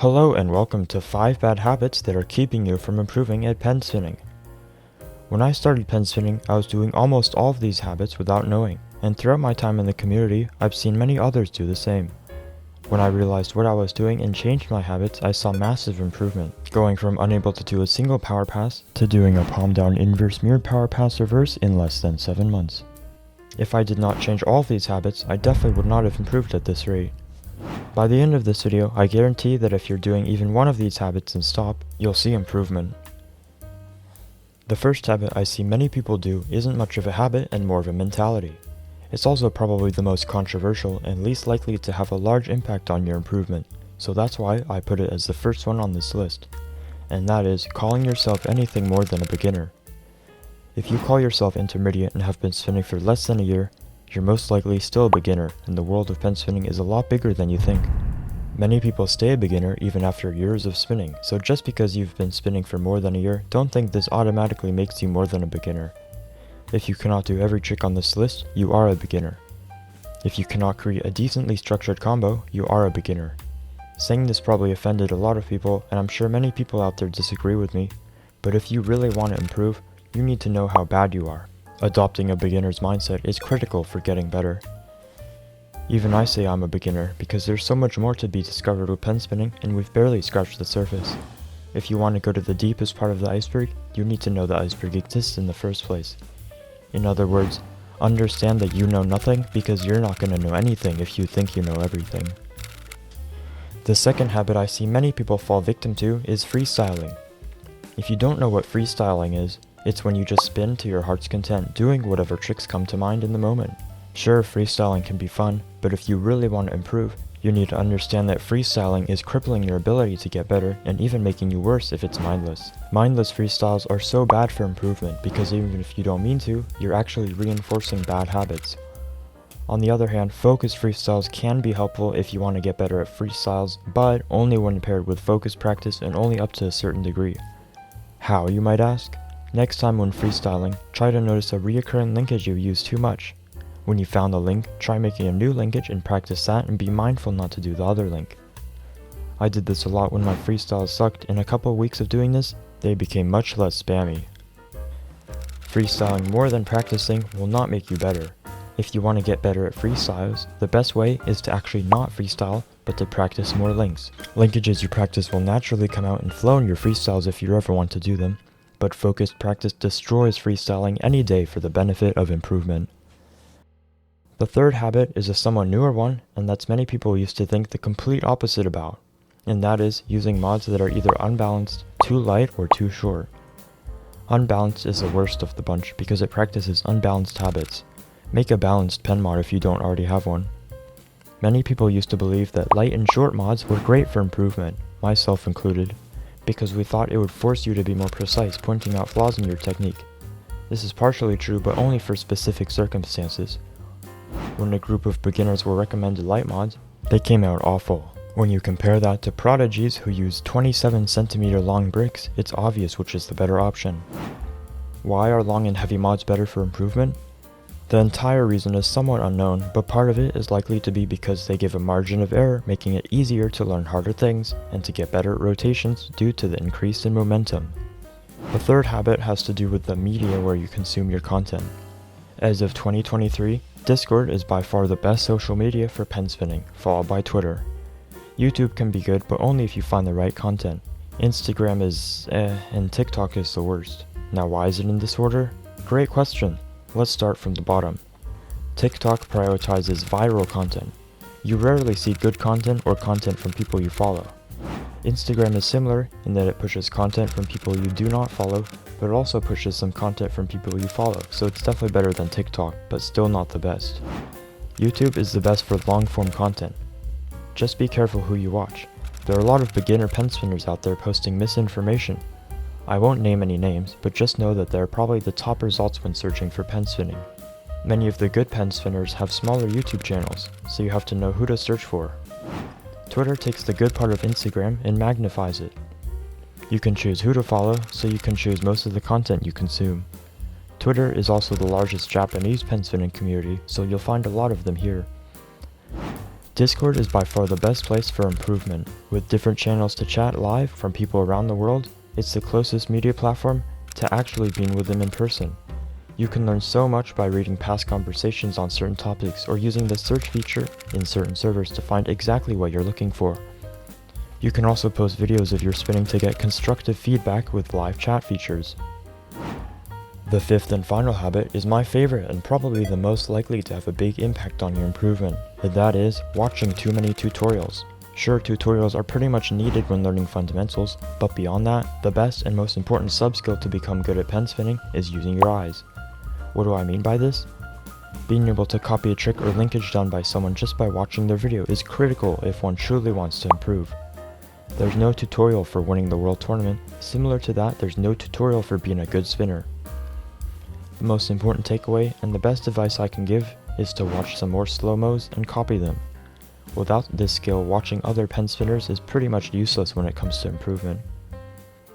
Hello and welcome to 5 bad habits that are keeping you from improving at pen spinning. When I started pen spinning, I was doing almost all of these habits without knowing, and throughout my time in the community, I've seen many others do the same. When I realized what I was doing and changed my habits, I saw massive improvement, going from unable to do a single power pass to doing a palm down inverse mirrored power pass reverse in less than 7 months. If I did not change all of these habits, I definitely would not have improved at this rate. By the end of this video, I guarantee that if you're doing even one of these habits and stop, you'll see improvement. The first habit I see many people do isn't much of a habit and more of a mentality. It's also probably the most controversial and least likely to have a large impact on your improvement, so that's why I put it as the first one on this list. And that is calling yourself anything more than a beginner. If you call yourself intermediate and have been spinning for less than a year, you're most likely still a beginner, and the world of pen spinning is a lot bigger than you think. Many people stay a beginner even after years of spinning, so just because you've been spinning for more than a year, don't think this automatically makes you more than a beginner. If you cannot do every trick on this list, you are a beginner. If you cannot create a decently structured combo, you are a beginner. Saying this probably offended a lot of people, and I'm sure many people out there disagree with me, but if you really want to improve, you need to know how bad you are. Adopting a beginner's mindset is critical for getting better. Even I say I'm a beginner because there's so much more to be discovered with pen spinning and we've barely scratched the surface. If you want to go to the deepest part of the iceberg, you need to know the iceberg exists in the first place. In other words, understand that you know nothing because you're not going to know anything if you think you know everything. The second habit I see many people fall victim to is freestyling. If you don't know what freestyling is, it's when you just spin to your heart's content, doing whatever tricks come to mind in the moment. Sure, freestyling can be fun, but if you really want to improve, you need to understand that freestyling is crippling your ability to get better and even making you worse if it's mindless. Mindless freestyles are so bad for improvement because even if you don't mean to, you're actually reinforcing bad habits. On the other hand, focused freestyles can be helpful if you want to get better at freestyles, but only when paired with focused practice and only up to a certain degree. How, you might ask? Next time when freestyling, try to notice a reoccurring linkage you use too much. When you found the link, try making a new linkage and practice that and be mindful not to do the other link. I did this a lot when my freestyles sucked, and a couple of weeks of doing this, they became much less spammy. Freestyling more than practicing will not make you better. If you want to get better at freestyles, the best way is to actually not freestyle, but to practice more links. Linkages you practice will naturally come out and flow in your freestyles if you ever want to do them, but focused practice destroys freestyling any day for the benefit of improvement. The third habit is a somewhat newer one, and that's many people used to think the complete opposite about, and that is using mods that are either unbalanced, too light, or too short. Unbalanced is the worst of the bunch because it practices unbalanced habits. Make a balanced pen mod if you don't already have one. Many people used to believe that light and short mods were great for improvement, myself included, because we thought it would force you to be more precise, pointing out flaws in your technique. This is partially true, but only for specific circumstances. When a group of beginners were recommended light mods, they came out awful. When you compare that to prodigies who use 27cm long bricks, it's obvious which is the better option. Why are long and heavy mods better for improvement? The entire reason is somewhat unknown, but part of it is likely to be because they give a margin of error, making it easier to learn harder things and to get better at rotations due to the increase in momentum. The third habit has to do with the media where you consume your content. As of 2023, Discord is by far the best social media for pen spinning, followed by Twitter. YouTube can be good, but only if you find the right content. Instagram is and TikTok is the worst. Now why is it in this order? Great question. Let's start from the bottom. TikTok prioritizes viral content. You rarely see good content or content from people you follow. Instagram is similar in that it pushes content from people you do not follow, but it also pushes some content from people you follow, so it's definitely better than TikTok, but still not the best. YouTube is the best for long-form content. Just be careful who you watch. There are a lot of beginner pen spinners out there posting misinformation. I won't name any names, but just know that they are probably the top results when searching for pen spinning. Many of the good pen spinners have smaller YouTube channels, so you have to know who to search for. Twitter takes the good part of Instagram and magnifies it. You can choose who to follow, so you can choose most of the content you consume. Twitter is also the largest Japanese pen spinning community, so you'll find a lot of them here. Discord is by far the best place for improvement. With different channels to chat live from people around the world, it's the closest media platform to actually being with them in person. You can learn so much by reading past conversations on certain topics or using the search feature in certain servers to find exactly what you're looking for. You can also post videos of your spinning to get constructive feedback with live chat features. The fifth and final habit is my favorite and probably the most likely to have a big impact on your improvement, and that is watching too many tutorials. Sure, tutorials are pretty much needed when learning fundamentals, but beyond that, the best and most important sub-skill to become good at pen spinning is using your eyes. What do I mean by this? Being able to copy a trick or linkage done by someone just by watching their video is critical if one truly wants to improve. There's no tutorial for winning the world tournament. Similar to that, there's no tutorial for being a good spinner. The most important takeaway and the best advice I can give is to watch some more slow-mos and copy them. Without this skill, watching other pen spinners is pretty much useless when it comes to improvement.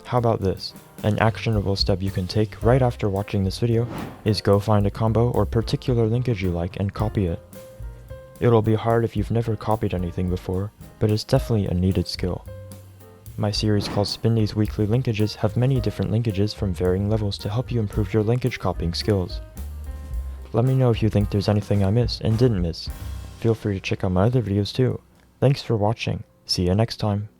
How about this? An actionable step you can take right after watching this video is go find a combo or particular linkage you like and copy it. It'll be hard if you've never copied anything before, but it's definitely a needed skill. My series called Spin These Weekly Linkages have many different linkages from varying levels to help you improve your linkage copying skills. Let me know if you think there's anything I missed and didn't miss. Feel free to check out my other videos too. Thanks for watching. See you next time.